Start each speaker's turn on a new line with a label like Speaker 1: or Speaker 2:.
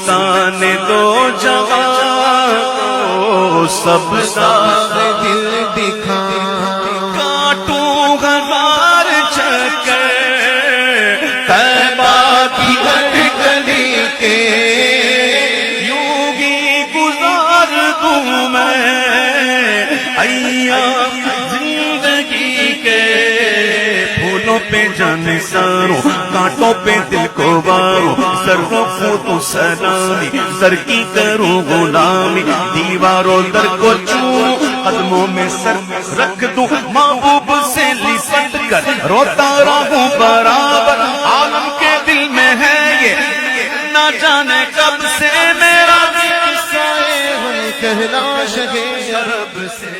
Speaker 1: सुल्तान दो जहां को सब दाग दिल दिखा, काटूं हजार चक्कर तैबा की हर गली के, यूं ही गुजार दूं मैं अय्याम जिंदगी के। फूलों पे जाने सारों, कांटों पे दिल को वारों, सर्रों को तो सलामी, सर की करूं गुलामी, दीवारों दर को छूं, कदमों में सर रख दूं, महबूब से लिपट कर रोता रहूं बराबर। आलम के दिल में है ये ना जाने कब से मेरा कहना शहे अरब से।